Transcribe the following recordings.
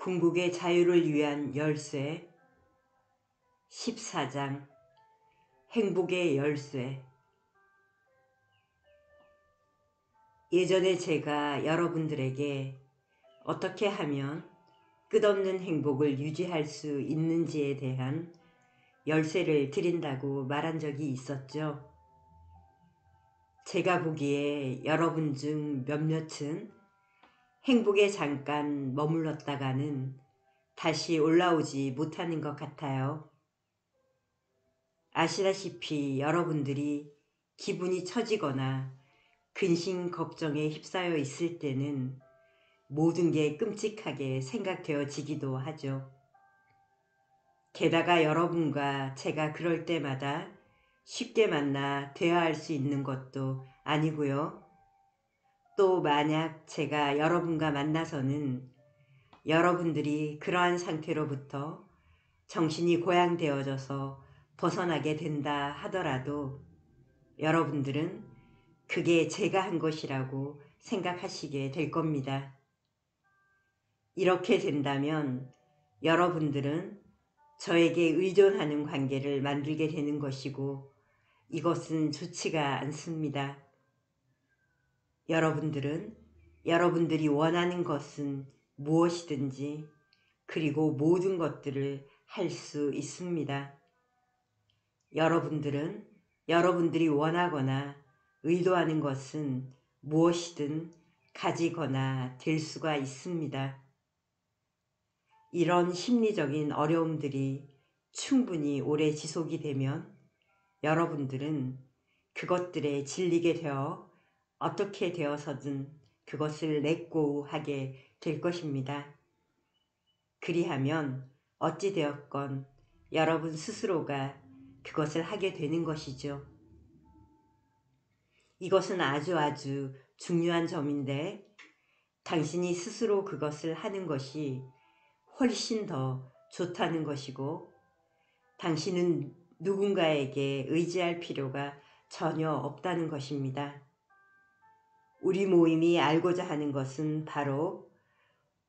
궁극의 자유를 위한 열쇠 14장 행복의 열쇠. 예전에 제가 여러분들에게 어떻게 하면 끝없는 행복을 유지할 수 있는지에 대한 열쇠를 드린다고 말한 적이 있었죠. 제가 보기에 여러분 중 몇몇은 행복에 잠깐 머물렀다가는 다시 올라오지 못하는 것 같아요. 아시다시피 여러분들이 기분이 처지거나 근심 걱정에 휩싸여 있을 때는 모든 게 끔찍하게 생각되어지기도 하죠. 게다가 여러분과 제가 그럴 때마다 쉽게 만나 대화할 수 있는 것도 아니고요. 또 만약 제가 여러분과 만나서는 여러분들이 그러한 상태로부터 정신이 고양되어져서 벗어나게 된다 하더라도 여러분들은 그게 제가 한 것이라고 생각하시게 될 겁니다. 이렇게 된다면 여러분들은 저에게 의존하는 관계를 만들게 되는 것이고 이것은 좋지가 않습니다. 여러분들은 여러분들이 원하는 것은 무엇이든지 그리고 모든 것들을 할 수 있습니다. 여러분들은 여러분들이 원하거나 의도하는 것은 무엇이든 가지거나 될 수가 있습니다. 이런 심리적인 어려움들이 충분히 오래 지속이 되면 여러분들은 그것들에 질리게 되어 어떻게 되어서든 그것을 내고하게 될 것입니다. 그리하면 어찌되었건 여러분 스스로가 그것을 하게 되는 것이죠. 이것은 아주 중요한 점인데 당신이 스스로 그것을 하는 것이 훨씬 더 좋다는 것이고 당신은 누군가에게 의지할 필요가 전혀 없다는 것입니다. 우리 모임이 알고자 하는 것은 바로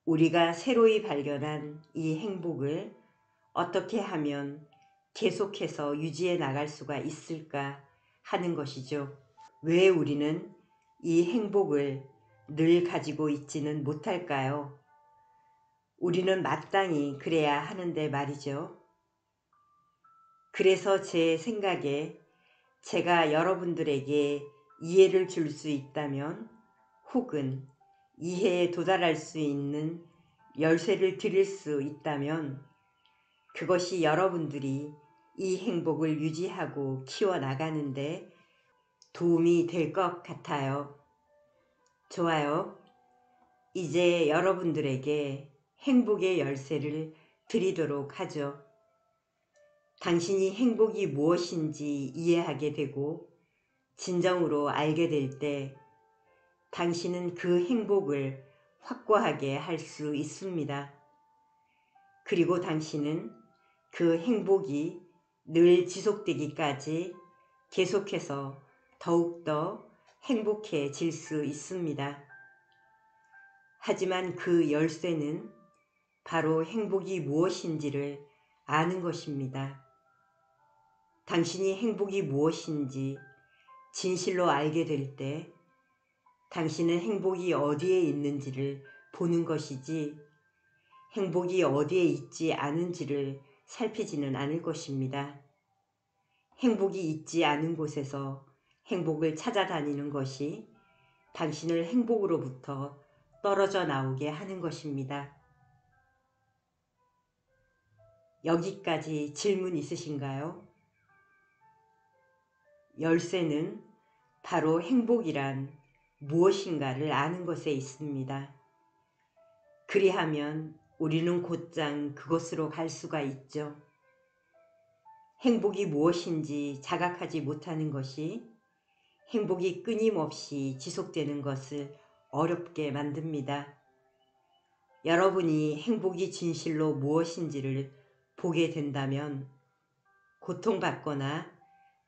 우리가 새로이 발견한 이 행복을 어떻게 하면 계속해서 유지해 나갈 수가 있을까 하는 것이죠. 왜 우리는 이 행복을 늘 가지고 있지는 못할까요? 우리는 마땅히 그래야 하는데 말이죠. 그래서 제 생각에 제가 여러분들에게 이해를 줄 수 있다면 혹은 이해에 도달할 수 있는 열쇠를 드릴 수 있다면 그것이 여러분들이 이 행복을 유지하고 키워나가는데 도움이 될 것 같아요. 좋아요. 이제 여러분들에게 행복의 열쇠를 드리도록 하죠. 당신이 행복이 무엇인지 이해하게 되고 진정으로 알게 될 때 당신은 그 행복을 확고하게 할 수 있습니다. 그리고 당신은 그 행복이 늘 지속되기까지 계속해서 더욱더 행복해질 수 있습니다. 하지만 그 열쇠는 바로 행복이 무엇인지를 아는 것입니다. 당신이 행복이 무엇인지 진실로 알게 될 때 당신은 행복이 어디에 있는지를 보는 것이지 행복이 어디에 있지 않은지를 살피지는 않을 것입니다. 행복이 있지 않은 곳에서 행복을 찾아다니는 것이 당신을 행복으로부터 떨어져 나오게 하는 것입니다. 여기까지 질문 있으신가요? 열쇠는 바로 행복이란 무엇인가를 아는 것에 있습니다. 그리하면 우리는 곧장 그곳으로 갈 수가 있죠. 행복이 무엇인지 자각하지 못하는 것이 행복이 끊임없이 지속되는 것을 어렵게 만듭니다. 여러분이 행복이 진실로 무엇인지를 보게 된다면 고통받거나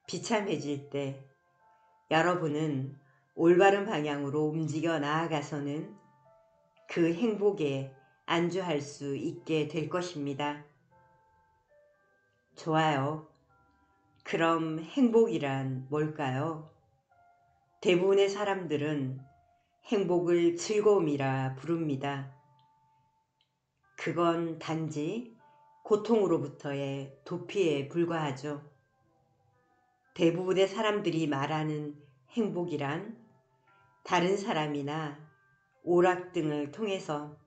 비참해질 때 여러분은 올바른 방향으로 움직여 나아가서는 그 행복에 안주할 수 있게 될 것입니다. 좋아요. 그럼 행복이란 뭘까요? 대부분의 사람들은 행복을 즐거움이라 부릅니다. 그건 단지 고통으로부터의 도피에 불과하죠. 대부분의 사람들이 말하는 행복이란 다른 사람이나 오락 등을 통해서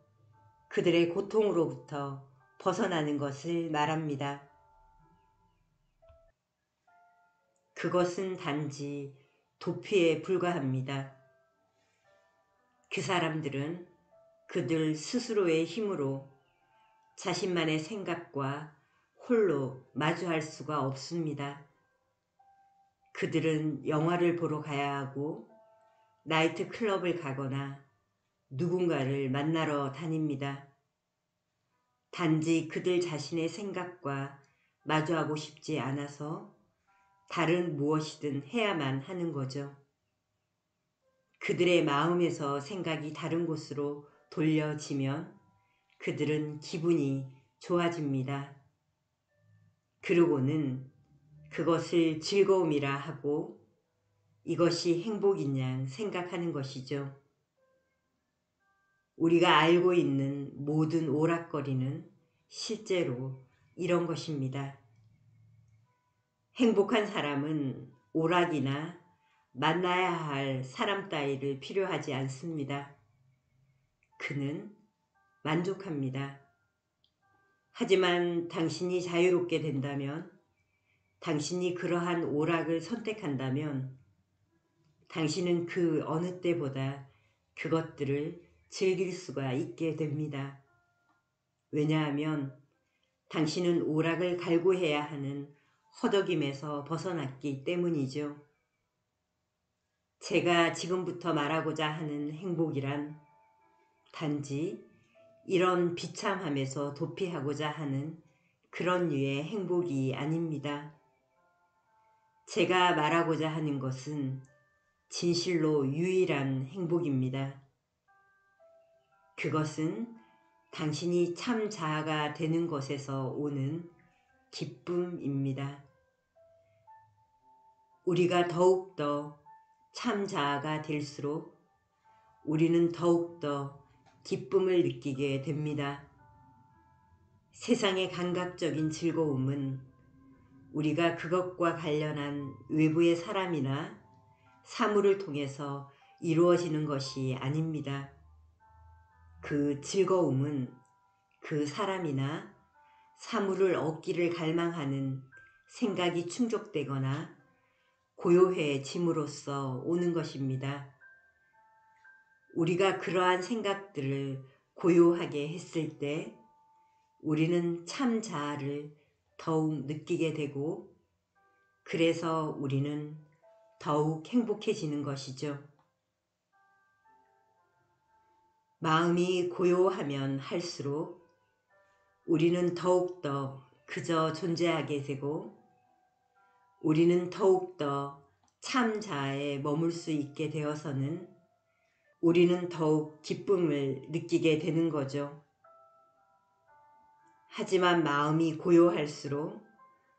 그들의 고통으로부터 벗어나는 것을 말합니다. 그것은 단지 도피에 불과합니다. 그 사람들은 그들 스스로의 힘으로 자신만의 생각과 홀로 마주할 수가 없습니다. 그들은 영화를 보러 가야 하고 나이트 클럽을 가거나 누군가를 만나러 다닙니다. 단지 그들 자신의 생각과 마주하고 싶지 않아서 다른 무엇이든 해야만 하는 거죠. 그들의 마음에서 생각이 다른 곳으로 돌려지면 그들은 기분이 좋아집니다. 그러고는 그것을 즐거움이라 하고 이것이 행복인 양 생각하는 것이죠. 우리가 알고 있는 모든 오락거리는 실제로 이런 것입니다. 행복한 사람은 오락이나 만나야 할 사람 따위를 필요하지 않습니다. 그는 만족합니다. 하지만 당신이 자유롭게 된다면, 당신이 그러한 오락을 선택한다면 당신은 그 어느 때보다 그것들을 즐길 수가 있게 됩니다. 왜냐하면 당신은 오락을 갈구해야 하는 허덕임에서 벗어났기 때문이죠. 제가 지금부터 말하고자 하는 행복이란 단지 이런 비참함에서 도피하고자 하는 그런 류의 행복이 아닙니다. 제가 말하고자 하는 것은 진실로 유일한 행복입니다. 그것은 당신이 참 자아가 되는 것에서 오는 기쁨입니다. 우리가 더욱더 참 자아가 될수록 우리는 더욱더 기쁨을 느끼게 됩니다. 세상의 감각적인 즐거움은 우리가 그것과 관련한 외부의 사람이나 사물을 통해서 이루어지는 것이 아닙니다. 그 즐거움은 그 사람이나 사물을 얻기를 갈망하는 생각이 충족되거나 고요해짐으로써 오는 것입니다. 우리가 그러한 생각들을 고요하게 했을 때 우리는 참 자아를 더욱 느끼게 되고 그래서 우리는 더욱 행복해지는 것이죠. 마음이 고요하면 할수록 우리는 더욱더 그저 존재하게 되고 우리는 더욱더 참 자아에 머물 수 있게 되어서는 우리는 더욱 기쁨을 느끼게 되는 거죠. 하지만 마음이 고요할수록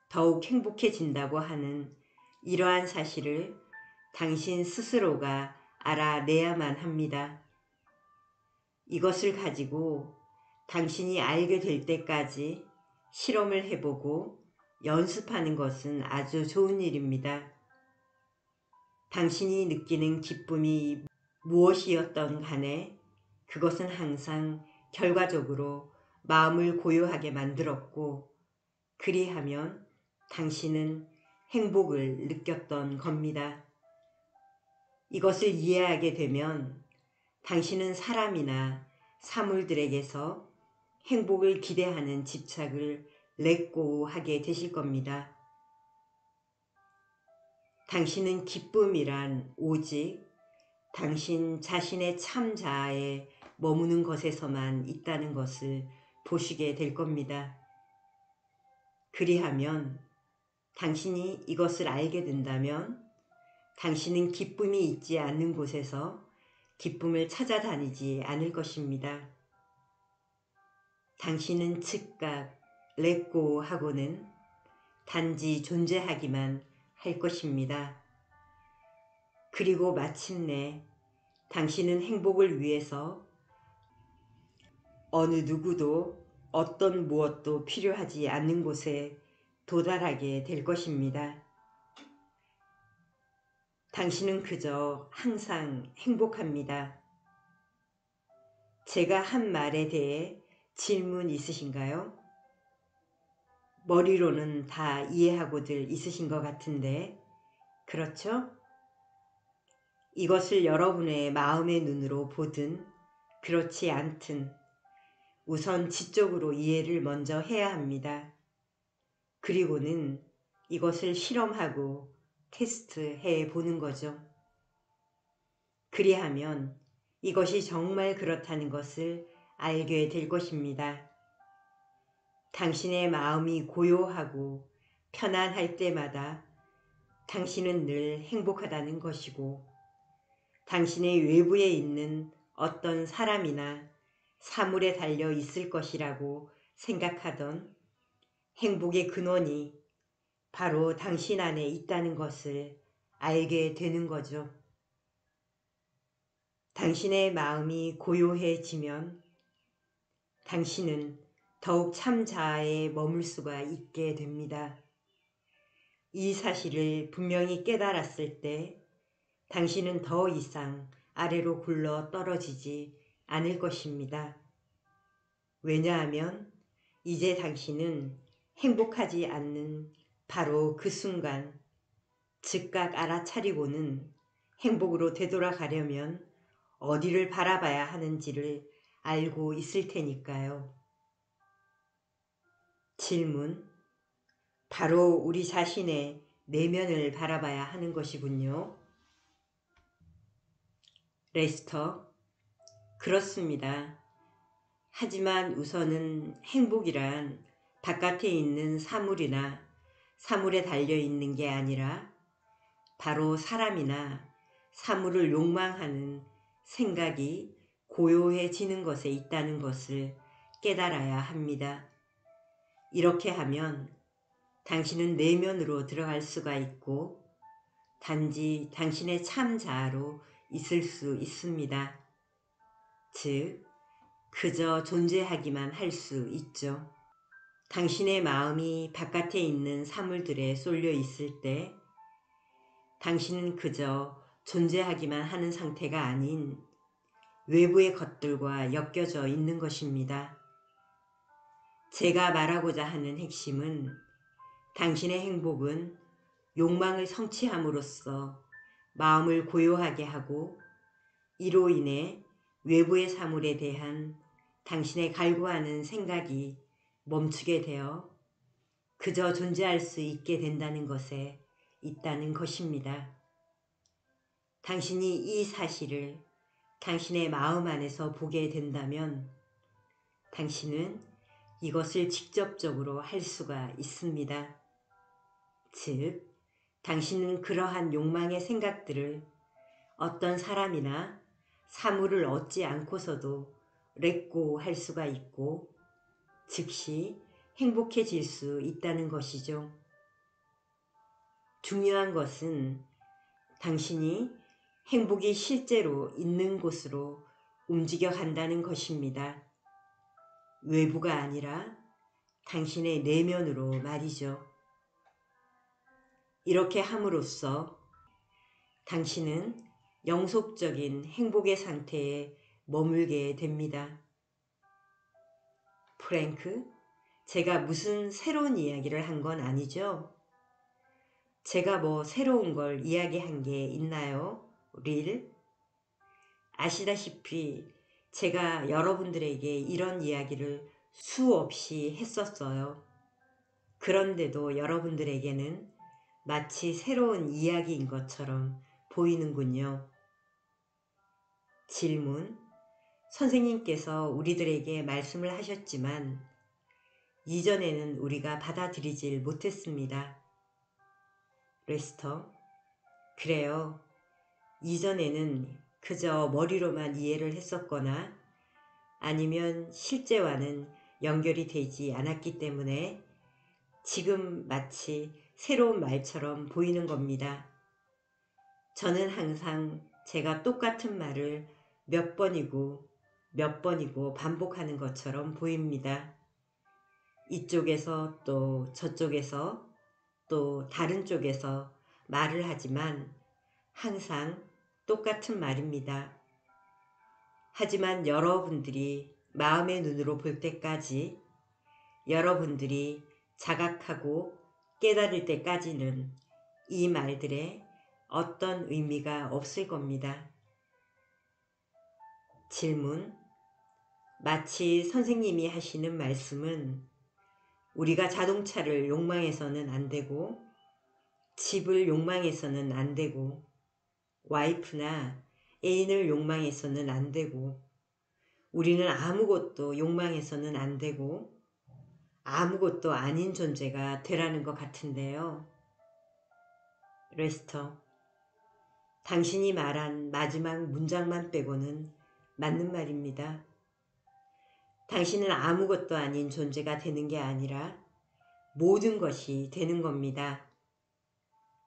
더욱 행복해진다고 하는 이러한 사실을 당신 스스로가 알아내야만 합니다. 이것을 가지고 당신이 알게 될 때까지 실험을 해보고 연습하는 것은 아주 좋은 일입니다. 당신이 느끼는 기쁨이 무엇이었던 간에 그것은 항상 결과적으로 마음을 고요하게 만들었고 그리하면 당신은 행복을 느꼈던 겁니다. 이것을 이해하게 되면 당신은 사람이나 사물들에게서 행복을 기대하는 집착을 렛고 하게 되실 겁니다. 당신은 기쁨이란 오직 당신 자신의 참 자아에 머무는 것에서만 있다는 것을 보시게 될 겁니다. 그리하면 당신이 이것을 알게 된다면 당신은 기쁨이 있지 않는 곳에서 기쁨을 찾아다니지 않을 것입니다. 당신은 즉각 렛고 하고는 단지 존재하기만 할 것입니다. 그리고 마침내 당신은 행복을 위해서 어느 누구도 어떤 무엇도 필요하지 않는 곳에 도달하게 될 것입니다. 당신은 그저 항상 행복합니다. 제가 한 말에 대해 질문 있으신가요? 머리로는 다 이해하고들 있으신 것 같은데, 그렇죠? 이것을 여러분의 마음의 눈으로 보든 그렇지 않든 우선 지적으로 이해를 먼저 해야 합니다. 그리고는 이것을 실험하고 테스트해 보는 거죠. 그리하면 이것이 정말 그렇다는 것을 알게 될 것입니다. 당신의 마음이 고요하고 편안할 때마다 당신은 늘 행복하다는 것이고, 당신의 외부에 있는 어떤 사람이나 사물에 달려 있을 것이라고 생각하던 행복의 근원이 바로 당신 안에 있다는 것을 알게 되는 거죠. 당신의 마음이 고요해지면 당신은 더욱 참 자아에 머물 수가 있게 됩니다. 이 사실을 분명히 깨달았을 때 당신은 더 이상 아래로 굴러 떨어지지 않을 것입니다. 왜냐하면 이제 당신은 행복하지 않는 바로 그 순간 즉각 알아차리고는 행복으로 되돌아가려면 어디를 바라봐야 하는지를 알고 있을 테니까요. 질문. 바로 우리 자신의 내면을 바라봐야 하는 것이군요. 레스터. 그렇습니다. 하지만 우선은 행복이란 바깥에 있는 사물이나 사물에 달려있는 게 아니라 바로 사람이나 사물을 욕망하는 생각이 고요해지는 것에 있다는 것을 깨달아야 합니다. 이렇게 하면 당신은 내면으로 들어갈 수가 있고 단지 당신의 참 자아로 있을 수 있습니다. 즉, 그저 존재하기만 할 수 있죠. 당신의 마음이 바깥에 있는 사물들에 쏠려 있을 때 당신은 그저 존재하기만 하는 상태가 아닌 외부의 것들과 엮여져 있는 것입니다. 제가 말하고자 하는 핵심은 당신의 행복은 욕망을 성취함으로써 마음을 고요하게 하고 이로 인해 외부의 사물에 대한 당신의 갈구하는 생각이 멈추게 되어 그저 존재할 수 있게 된다는 것에 있다는 것입니다. 당신이 이 사실을 당신의 마음 안에서 보게 된다면 당신은 이것을 직접적으로 할 수가 있습니다. 즉, 당신은 그러한 욕망의 생각들을 어떤 사람이나 사물을 얻지 않고서도 렛고 할 수가 있고 즉시 행복해질 수 있다는 것이죠. 중요한 것은 당신이 행복이 실제로 있는 곳으로 움직여 간다는 것입니다. 외부가 아니라 당신의 내면으로 말이죠. 이렇게 함으로써 당신은 영속적인 행복의 상태에 머물게 됩니다. 프랭크, 제가 무슨 새로운 이야기를 한 건 아니죠? 제가 뭐 새로운 걸 이야기한 게 있나요? 릴? 아시다시피 제가 여러분들에게 이런 이야기를 수없이 했었어요. 그런데도 여러분들에게는 마치 새로운 이야기인 것처럼 보이는군요. 질문. 선생님께서 우리들에게 말씀을 하셨지만 이전에는 우리가 받아들이질 못했습니다. 레스터. 그래요. 이전에는 그저 머리로만 이해를 했었거나 아니면 실제와는 연결이 되지 않았기 때문에 지금 마치 새로운 말처럼 보이는 겁니다. 저는 항상 제가 똑같은 말을 몇 번이고 몇 번이고 반복하는 것처럼 보입니다. 이쪽에서 또 저쪽에서 또 다른 쪽에서 말을 하지만 항상 똑같은 말입니다. 하지만 여러분들이 마음의 눈으로 볼 때까지, 여러분들이 자각하고 깨달을 때까지는 이 말들에 어떤 의미가 없을 겁니다. 질문. 마치 선생님이 하시는 말씀은 우리가 자동차를 욕망해서는 안 되고, 집을 욕망해서는 안 되고, 와이프나 애인을 욕망해서는 안 되고, 우리는 아무것도 욕망해서는 안 되고 아무것도 아닌 존재가 되라는 것 같은데요. 레스터. 당신이 말한 마지막 문장만 빼고는 맞는 말입니다. 당신은 아무것도 아닌 존재가 되는 게 아니라 모든 것이 되는 겁니다.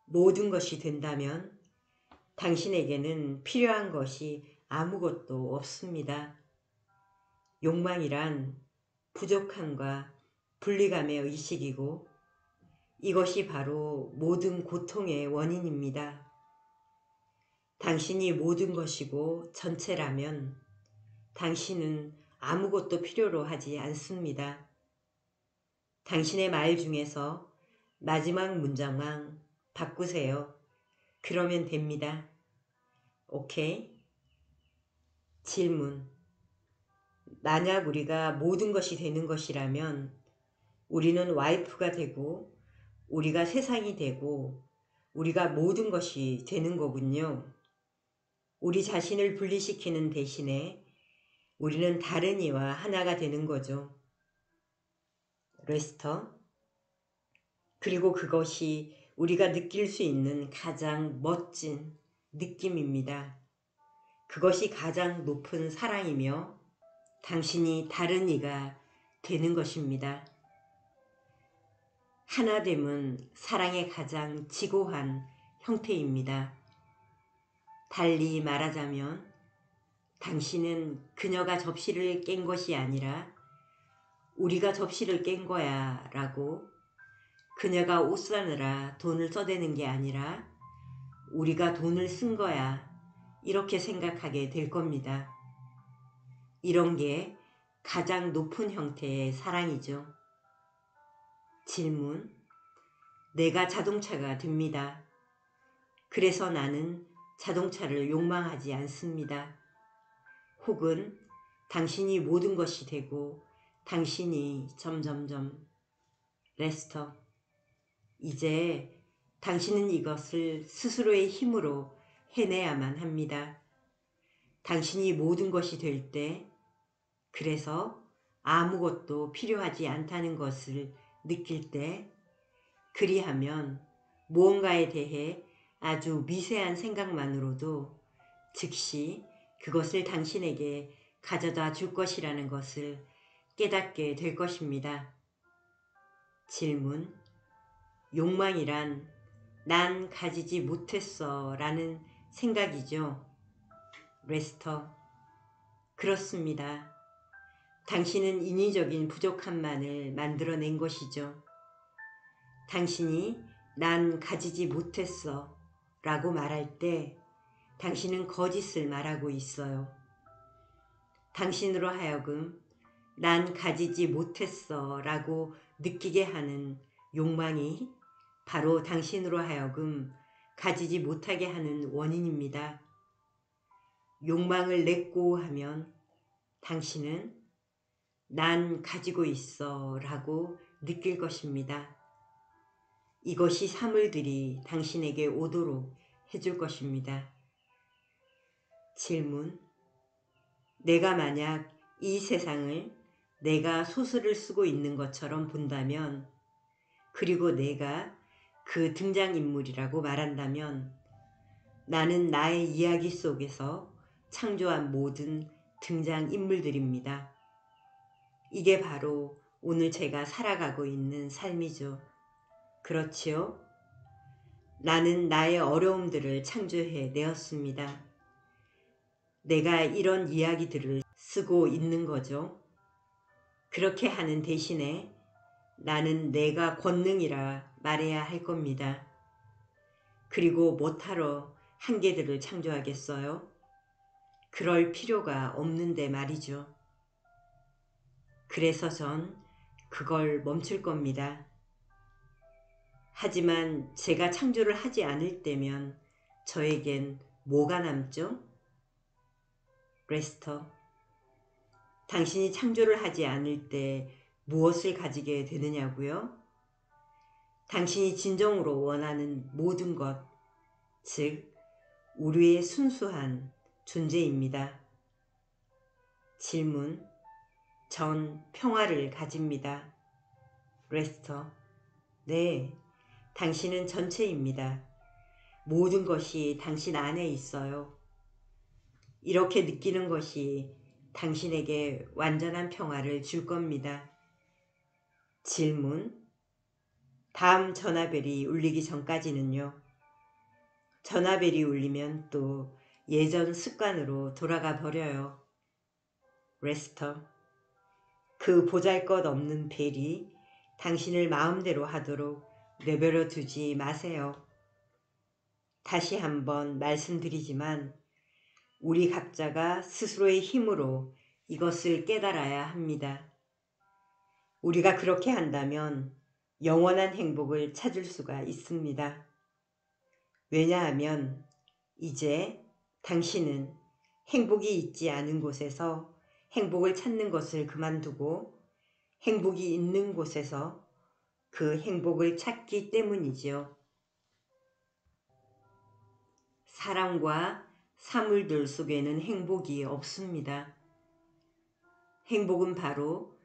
모든 것이 된다면 당신에게는 필요한 것이 아무것도 없습니다. 욕망이란 부족함과 분리감의 의식이고 이것이 바로 모든 고통의 원인입니다. 당신이 모든 것이고 전체라면 당신은 아무것도 필요로 하지 않습니다. 당신의 말 중에서 마지막 문장만 바꾸세요. 그러면 됩니다. 오케이? 질문. 만약 우리가 모든 것이 되는 것이라면 우리는 와이프가 되고 우리가 세상이 되고 우리가 모든 것이 되는 거군요. 우리 자신을 분리시키는 대신에 우리는 다른 이와 하나가 되는 거죠. 레스터. 그리고 그것이 우리가 느낄 수 있는 가장 멋진 느낌입니다. 그것이 가장 높은 사랑이며 당신이 다른 이가 되는 것입니다. 하나됨은 사랑의 가장 지고한 형태입니다. 달리 말하자면 당신은 그녀가 접시를 깬 것이 아니라 우리가 접시를 깬 거야 라고, 그녀가 옷 사느라 돈을 써대는 게 아니라 우리가 돈을 쓴 거야 이렇게 생각하게 될 겁니다. 이런 게 가장 높은 형태의 사랑이죠. 질문. 내가 자동차가 됩니다. 그래서 나는 자동차를 욕망하지 않습니다. 혹은 당신이 모든 것이 되고 당신이 점점점. 레스터. 이제 당신은 이것을 스스로의 힘으로 해내야만 합니다. 당신이 모든 것이 될 때, 그래서 아무것도 필요하지 않다는 것을 느낄 때, 그리하면 무언가에 대해 아주 미세한 생각만으로도 즉시 그것을 당신에게 가져다 줄 것이라는 것을 깨닫게 될 것입니다. 질문. 욕망이란 난 가지지 못했어 라는 생각이죠. 레스터. 그렇습니다. 당신은 인위적인 부족함만을 만들어낸 것이죠. 당신이 난 가지지 못했어 라고 말할 때 당신은 거짓을 말하고 있어요. 당신으로 하여금 난 가지지 못했어 라고 느끼게 하는 욕망이 바로 당신으로 하여금 가지지 못하게 하는 원인입니다. 욕망을 냈고 하면 당신은 난 가지고 있어 라고 느낄 것입니다. 이것이 사물들이 당신에게 오도록 해줄 것입니다. 질문. 내가 만약 이 세상을 내가 소설을 쓰고 있는 것처럼 본다면, 그리고 내가 그 등장인물이라고 말한다면 나는 나의 이야기 속에서 창조한 모든 등장인물들입니다. 이게 바로 오늘 제가 살아가고 있는 삶이죠. 그렇지요? 나는 나의 어려움들을 창조해 내었습니다. 내가 이런 이야기들을 쓰고 있는 거죠. 그렇게 하는 대신에 나는 내가 권능이라 말해야 할 겁니다. 그리고 못하러 한계들을 창조하겠어요? 그럴 필요가 없는데 말이죠. 그래서 전 그걸 멈출 겁니다. 하지만 제가 창조를 하지 않을 때면 저에겐 뭐가 남죠? 레스터, 당신이 창조를 하지 않을 때 무엇을 가지게 되느냐고요? 당신이 진정으로 원하는 모든 것, 즉 우리의 순수한 존재입니다. 질문, 전 평화를 가집니다. 레스터, 네, 당신은 전체입니다. 모든 것이 당신 안에 있어요. 이렇게 느끼는 것이 당신에게 완전한 평화를 줄 겁니다. 질문, 다음 전화벨이 울리기 전까지는요. 전화벨이 울리면 또 예전 습관으로 돌아가 버려요. 레스터, 그 보잘것없는 벨이 당신을 마음대로 하도록 내버려 두지 마세요. 다시 한번 말씀드리지만 우리 각자가 스스로의 힘으로 이것을 깨달아야 합니다. 우리가 그렇게 한다면 영원한 행복을 찾을 수가 있습니다. 왜냐하면 이제 당신은 행복이 있지 않은 곳에서 행복을 찾는 것을 그만두고 행복이 있는 곳에서 그 행복을 찾기 때문이지요. 사람과 사물들 속에는 행복이 없습니다. 행복은 바로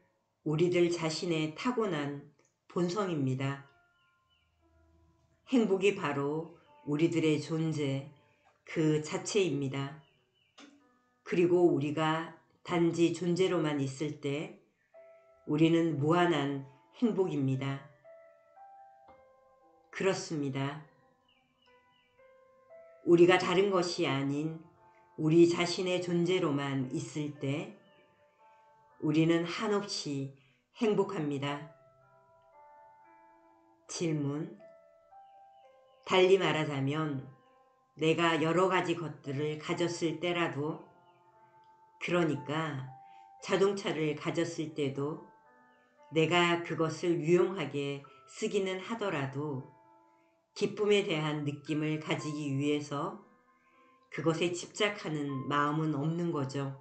우리들 자신의 타고난 본성입니다. 행복이 바로 우리들의 존재 그 자체입니다. 그리고 우리가 단지 존재로만 있을 때 우리는 무한한 행복입니다. 그렇습니다. 우리가 다른 것이 아닌 우리 자신의 존재로만 있을 때 우리는 한없이 행복합니다. 질문, 달리 말하자면 내가 여러 가지 것들을 가졌을 때라도, 그러니까 자동차를 가졌을 때도 내가 그것을 유용하게 쓰기는 하더라도 기쁨에 대한 느낌을 가지기 위해서 그것에 집착하는 마음은 없는 거죠.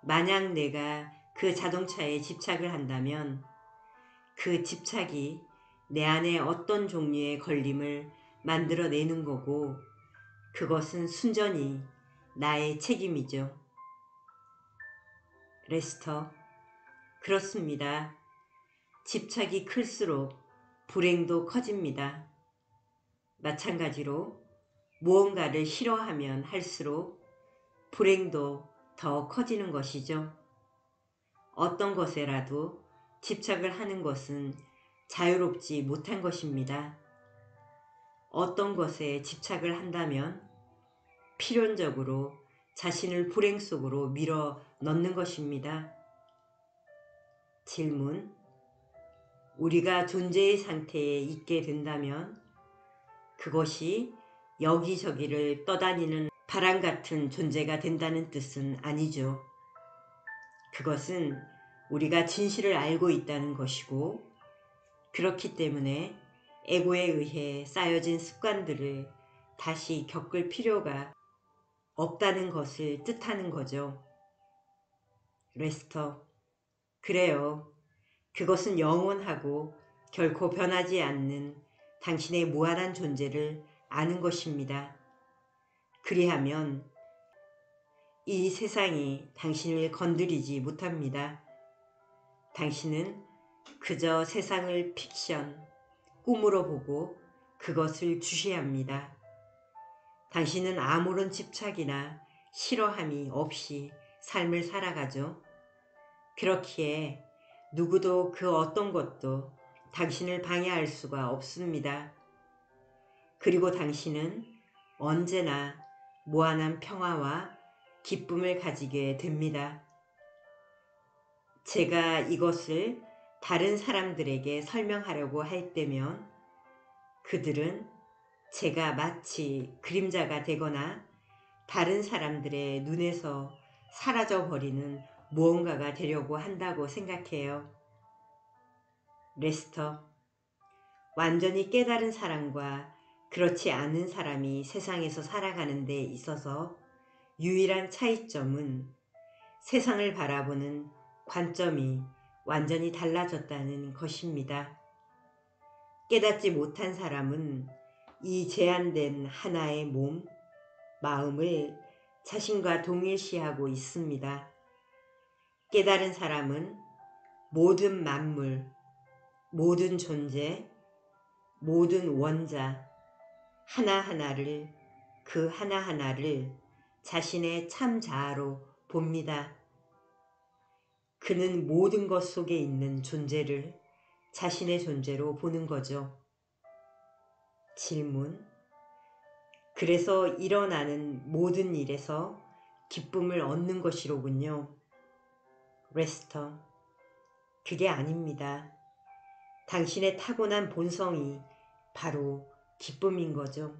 만약 내가 그 자동차에 집착을 한다면 그 집착이 내 안에 어떤 종류의 걸림을 만들어내는 거고 그것은 순전히 나의 책임이죠. 레스터, 그렇습니다. 집착이 클수록 불행도 커집니다. 마찬가지로 무언가를 싫어하면 할수록 불행도 더 커지는 것이죠. 어떤 것에라도 집착을 하는 것은 자유롭지 못한 것입니다. 어떤 것에 집착을 한다면 필연적으로 자신을 불행 속으로 밀어 넣는 것입니다. 질문, 우리가 존재의 상태에 있게 된다면 그것이 여기저기를 떠다니는 바람 같은 존재가 된다는 뜻은 아니죠. 그것은 우리가 진실을 알고 있다는 것이고 그렇기 때문에 에고에 의해 쌓여진 습관들을 다시 겪을 필요가 없다는 것을 뜻하는 거죠. 레스터, 그래요. 그것은 영원하고 결코 변하지 않는 당신의 무한한 존재를 아는 것입니다. 그리하면 이 세상이 당신을 건드리지 못합니다. 당신은 그저 세상을 픽션, 꿈으로 보고 그것을 주시합니다. 당신은 아무런 집착이나 싫어함이 없이 삶을 살아가죠. 그렇기에 누구도 그 어떤 것도 당신을 방해할 수가 없습니다. 그리고 당신은 언제나 무한한 평화와 기쁨을 가지게 됩니다. 제가 이것을 다른 사람들에게 설명하려고 할 때면 그들은 제가 마치 그림자가 되거나 다른 사람들의 눈에서 사라져버리는 무언가가 되려고 한다고 생각해요. 레스터, 완전히 깨달은 사람과 그렇지 않은 사람이 세상에서 살아가는 데 있어서 유일한 차이점은 세상을 바라보는 관점이 완전히 달라졌다는 것입니다. 깨닫지 못한 사람은 이 제한된 하나의 몸, 마음을 자신과 동일시하고 있습니다. 깨달은 사람은 모든 만물, 모든 존재, 모든 원자 하나하나를 그 하나하나를 자신의 참 자아로 봅니다. 그는 모든 것 속에 있는 존재를 자신의 존재로 보는 거죠. 질문. 그래서 일어나는 모든 일에서 기쁨을 얻는 것이로군요. 레스터. 그게 아닙니다. 당신의 타고난 본성이 바로 기쁨인 거죠.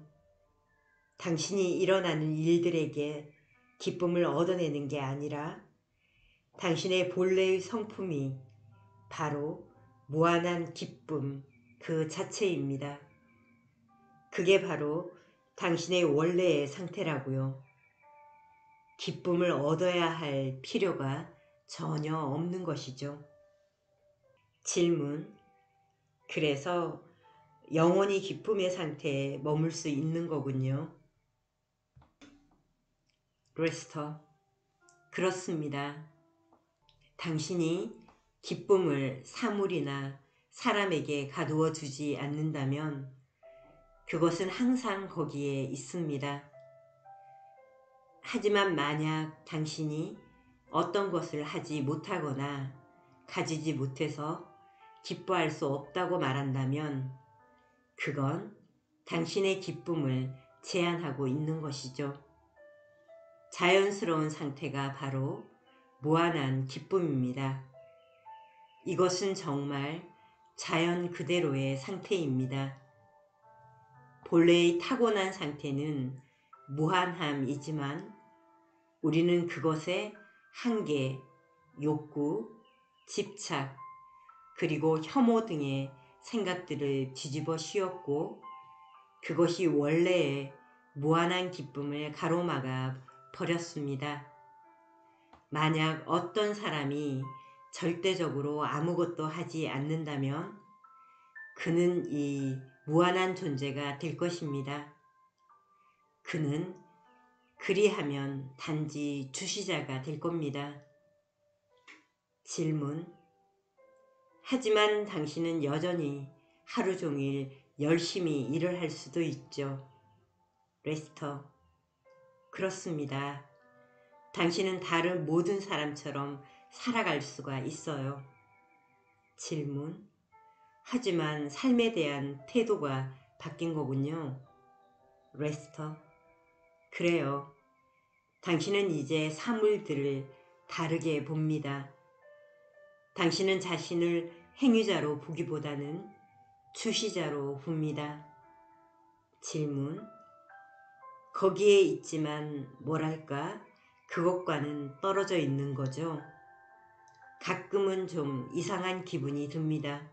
당신이 일어나는 일들에게 기쁨을 얻어내는 게 아니라 당신의 본래의 성품이 바로 무한한 기쁨 그 자체입니다. 그게 바로 당신의 원래의 상태라고요. 기쁨을 얻어야 할 필요가 전혀 없는 것이죠. 질문. 그래서 영원히 기쁨의 상태에 머물 수 있는 거군요. 레스터. 그렇습니다. 당신이 기쁨을 사물이나 사람에게 가두어 두지 않는다면 그것은 항상 거기에 있습니다. 하지만 만약 당신이 어떤 것을 하지 못하거나 가지지 못해서 기뻐할 수 없다고 말한다면 그건 당신의 기쁨을 제한하고 있는 것이죠. 자연스러운 상태가 바로 무한한 기쁨입니다. 이것은 정말 자연 그대로의 상태입니다. 본래의 타고난 상태는 무한함이지만 우리는 그것에 한계, 욕구, 집착, 그리고 혐오 등의 생각들을 뒤집어 씌웠고 그것이 원래의 무한한 기쁨을 가로막아 버렸습니다. 만약 어떤 사람이 절대적으로 아무것도 하지 않는다면 그는 이 무한한 존재가 될 것입니다. 그는 그리하면 단지 주시자가 될 겁니다. 질문. 하지만 당신은 여전히 하루 종일 열심히 일을 할 수도 있죠. 레스터. 그렇습니다. 당신은 다른 모든 사람처럼 살아갈 수가 있어요. 질문. 하지만 삶에 대한 태도가 바뀐 거군요. 레스터. 그래요. 당신은 이제 사물들을 다르게 봅니다. 당신은 자신을 행위자로 보기보다는 주시자로 봅니다. 질문. 거기에 있지만 뭐랄까 그것과는 떨어져 있는 거죠. 가끔은 좀 이상한 기분이 듭니다.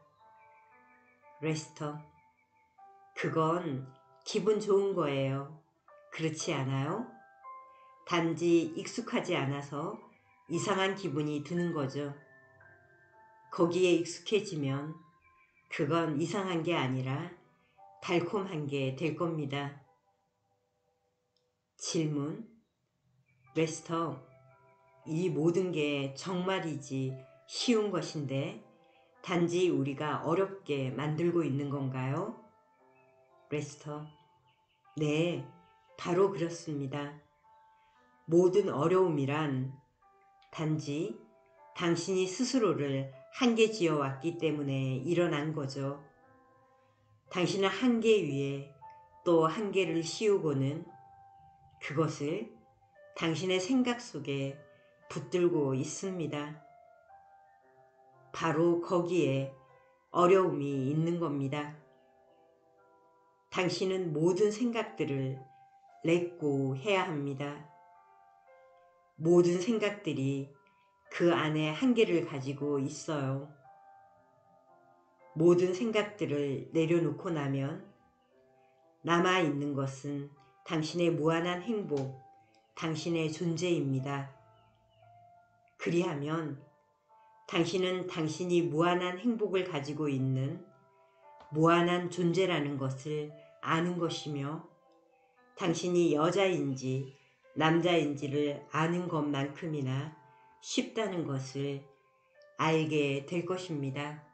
레스터. 그건 기분 좋은 거예요. 그렇지 않아요? 단지 익숙하지 않아서 이상한 기분이 드는 거죠. 거기에 익숙해지면 그건 이상한 게 아니라 달콤한 게 될 겁니다. 질문. 레스터. 이 모든 게 정말이지 쉬운 것인데 단지 우리가 어렵게 만들고 있는 건가요? 레스터. 네, 바로 그렇습니다. 모든 어려움이란 단지 당신이 스스로를 한계 지어왔기 때문에 일어난 거죠. 당신은 한계 위에 또 한계를 씌우고는 그것을 당신의 생각 속에 붙들고 있습니다. 바로 거기에 어려움이 있는 겁니다. 당신은 모든 생각들을 렛고 해야 합니다. 모든 생각들이 그 안에 한계를 가지고 있어요. 모든 생각들을 내려놓고 나면 남아있는 것은 당신의 무한한 행복, 당신의 존재입니다. 그리하면 당신은 당신이 무한한 행복을 가지고 있는 무한한 존재라는 것을 아는 것이며 당신이 여자인지 남자인지를 아는 것만큼이나 쉽다는 것을 알게 될 것입니다.